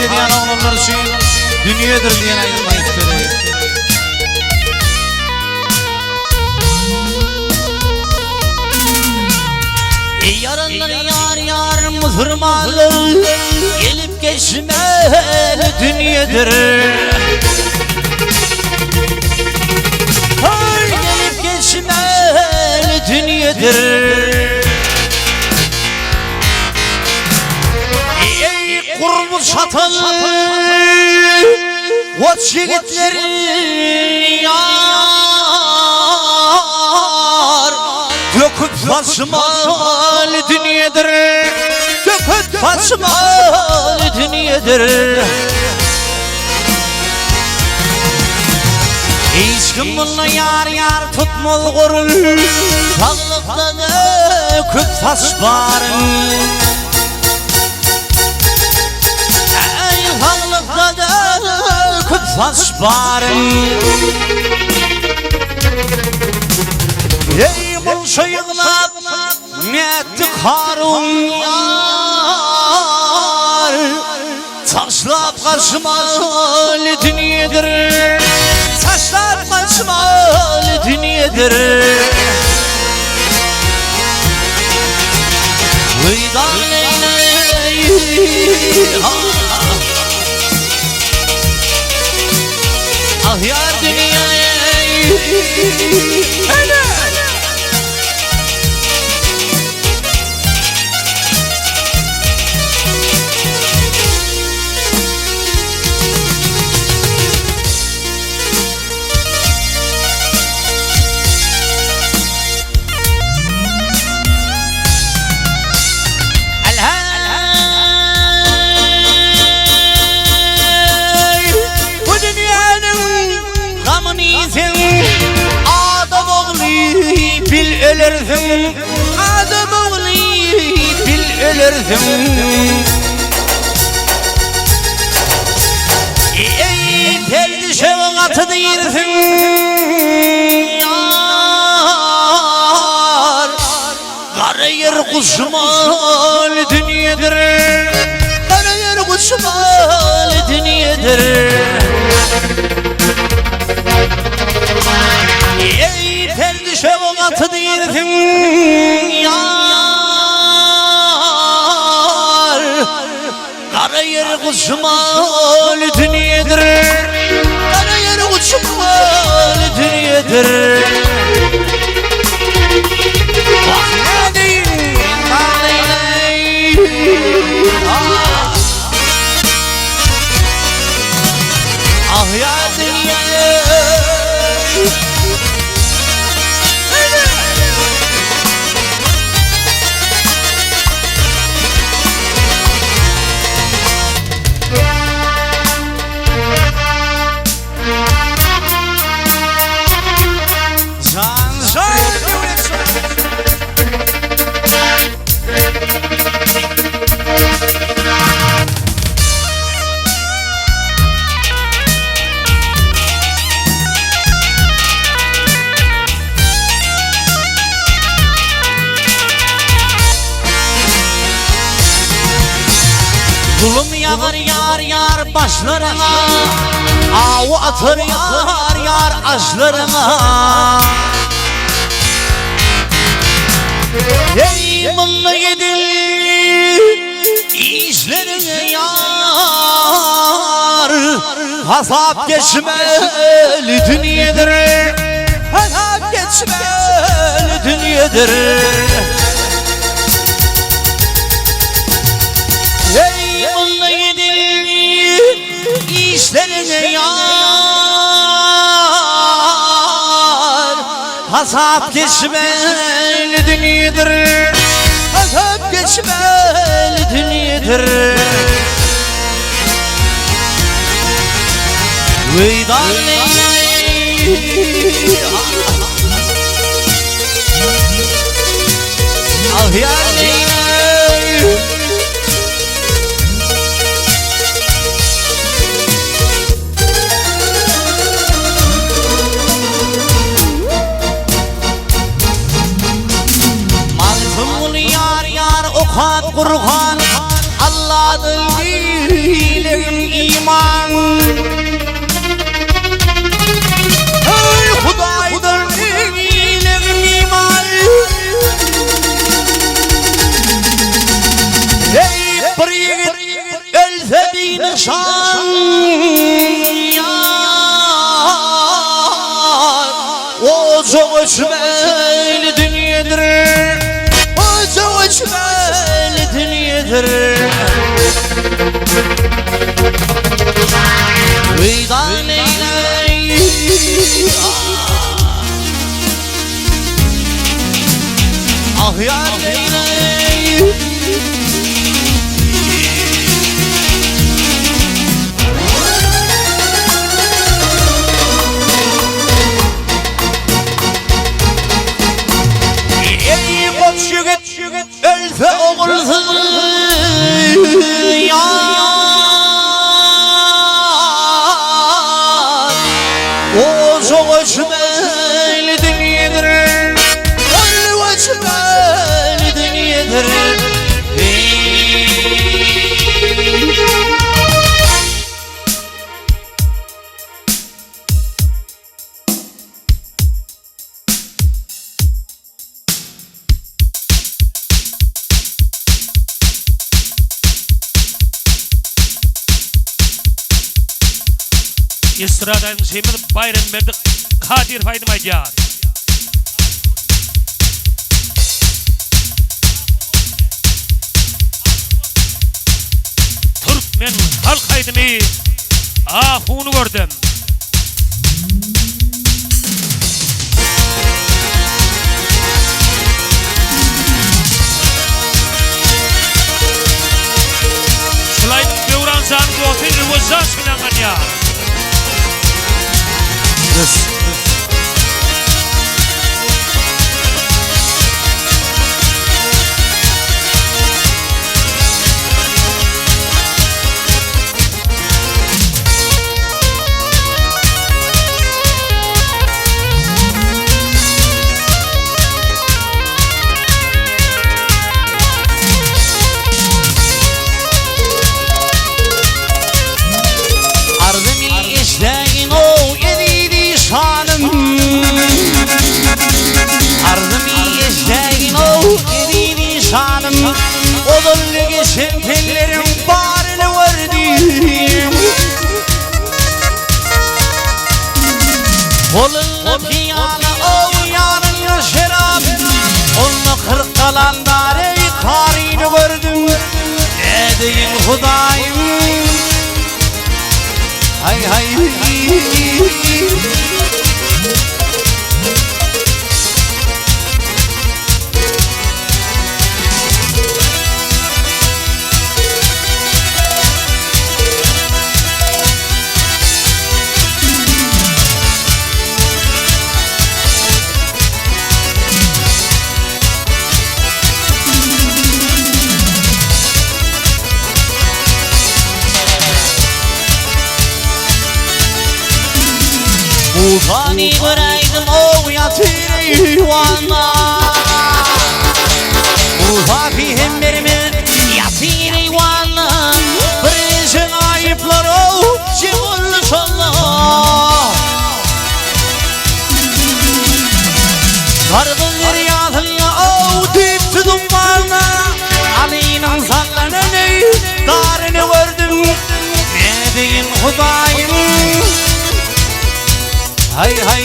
Ayşe diyen oğlanlar için dünyedir diyen aydym aytıp bereyim. Yarınlar yar yar mızırmalı gelip geçmeli dunyedir. Hay gelip geçmeli dunyedir. Ey kurmuş çatalı ot yigitleri yar döküp basmalı dunyedir. Döküp basmalı dunyedir. Hiç kim bunu yar yar tutmalı korun. Sağlıkta döküp taş barın. Sağlıkta döküp taş barın. Ey bulşa yığlap ne etti karun yar. Taşlap kaçmalı dunyedir. Taşlap kaçmalı dunyedir. Vıydan leyley ah yar dünyaya. Adam oğlu bil ölürsün. Adam oğlu bil ölürsün. Ey perdi şevkatı değilsin yar. Kara yer kuşmalı dunyedir. Kara yer kuşmalı dunyedir. Ey perdi şevkatı değilsin yar. Kara yer kuşmalı dunyedir. Kara yer kuşmalı dunyedir. Bak ne diyeyim kardeyley. Ah ya dünyaya. Zulüm yağar yar yar başlarına. Avu atır yar yar aşlarına. Ey mıllı yedil işlerini yar. Hasap geçmeli dunyedir. Hasap geçmeli dunyedir. Ey mıllı yedil işlerini yar. Hasap geçmeli dunyedir. Hasap geçmeli dunyedir. Vıydan leyley ah yar leyley. Malfımın yar yar okan kurhan Allah'ın dileğim Hıydan eyley Ah yar eyley Ey koç yigit ölfe oğulsuz yar O soğuşmeli dunyedir O soğuşmeli dunyedir İstiradayım Semir Bayramberdi kadyrow aydym aydyan. Türkmen halk aydymy ahunu gördüm. Şulaydım Beuran zanı gotin ıvızan söylengen ya. Yes. Ardımı işleyin o yediydi şanım Ardımı işleyin o yediydi şanım Odunlu geçen tellerim bağrını verdim Kolunu piyana o yanın şerap Onu kırk kalan dare karını gördüm Ne diyeyim Hudayım Hay hay Ufani göreydim o yatır yuvanla Ufafi hemberimi yatır yuvanla Bırzın ayıplar o cimurlu şallah Karbındır yadınla o tip tudum varla Ali'nin sallananı darını gördüm Ne diyeyim Hudayım Hay hay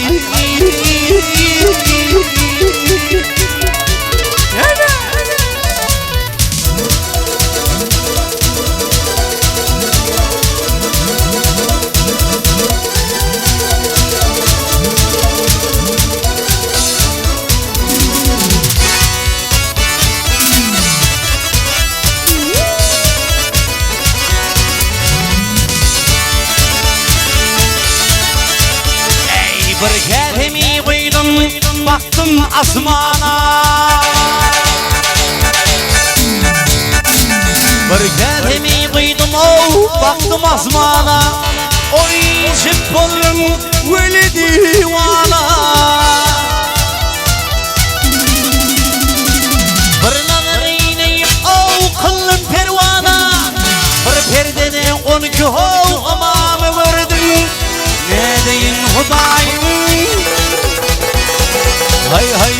Bir kedimi koydum, baktım asmana Bir kedimi koydum, baktım asmana Oy içip oldum, veli divana Bir nazar iğneyim, kıllım pervana Bir perdede 12 amamı gördüm Ne diyeyim Hudayım Hay hay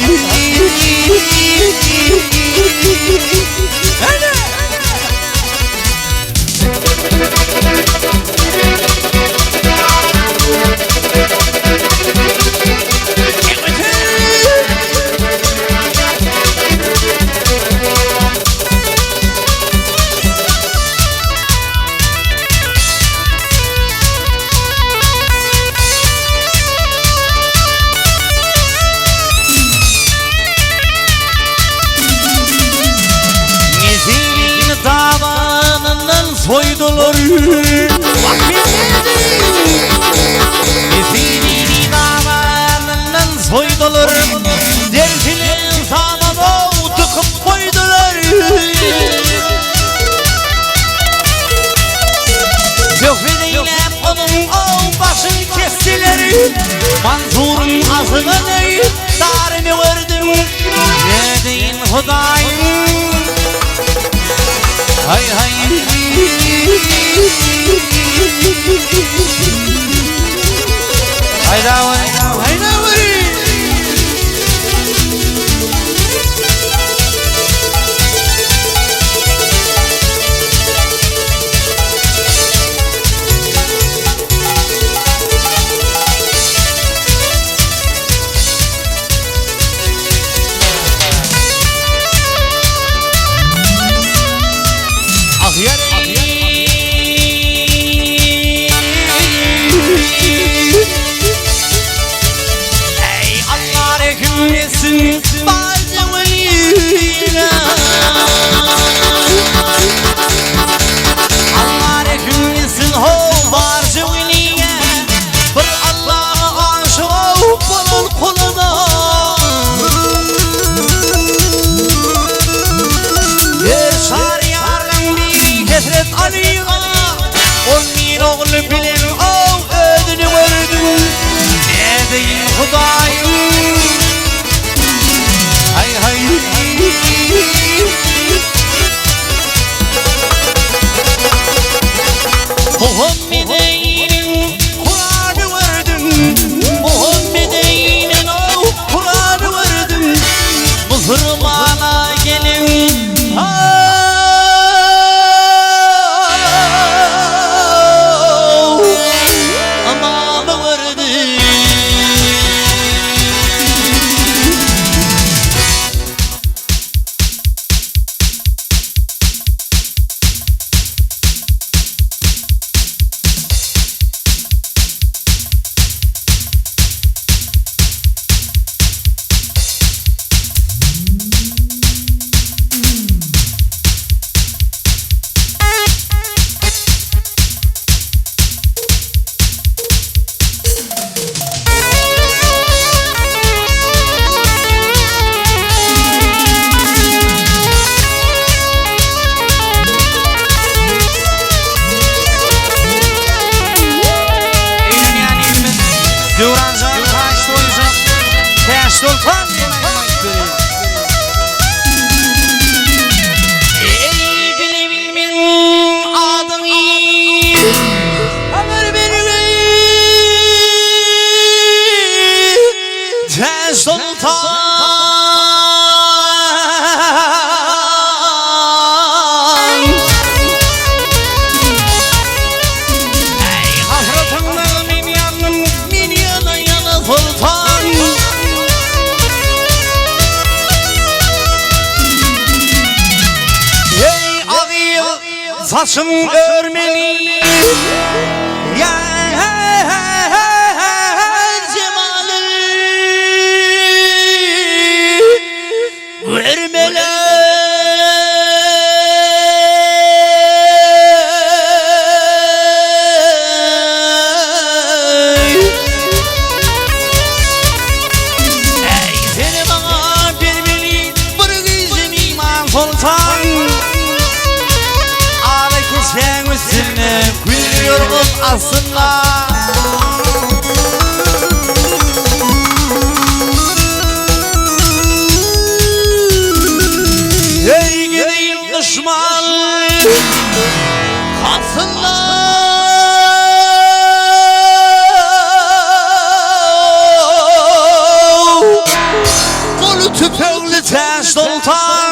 soydular. Efendim damarından soydular. Dersinin sağına tıkıp koydular. Söhbedeyle onun başını kestiler. Manzur'un ağzına neyip darını verdim. Ne deyin Hudayım? Hay hay. Hayda hayda hayda. Saçım örmeli ya cemalı örmeli ey seni bana vermeli bir gözüm iman sultan. Sen üstüne gülüyorum aslında. Ey gideyim düşman aslında. Kolu tüpekli ters sultan.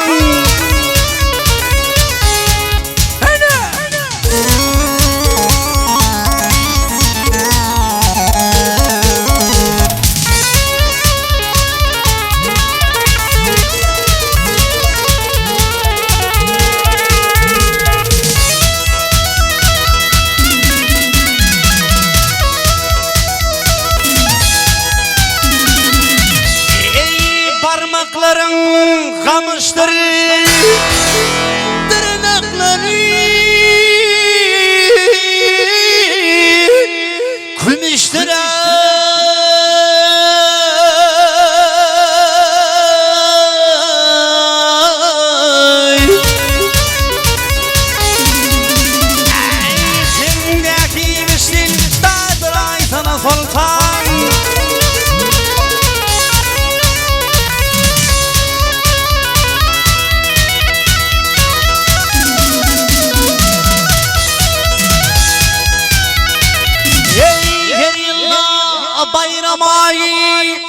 Kamıştır tırnakları Rüştüre Sendeki misin dadır aytana sultan Bayram ayı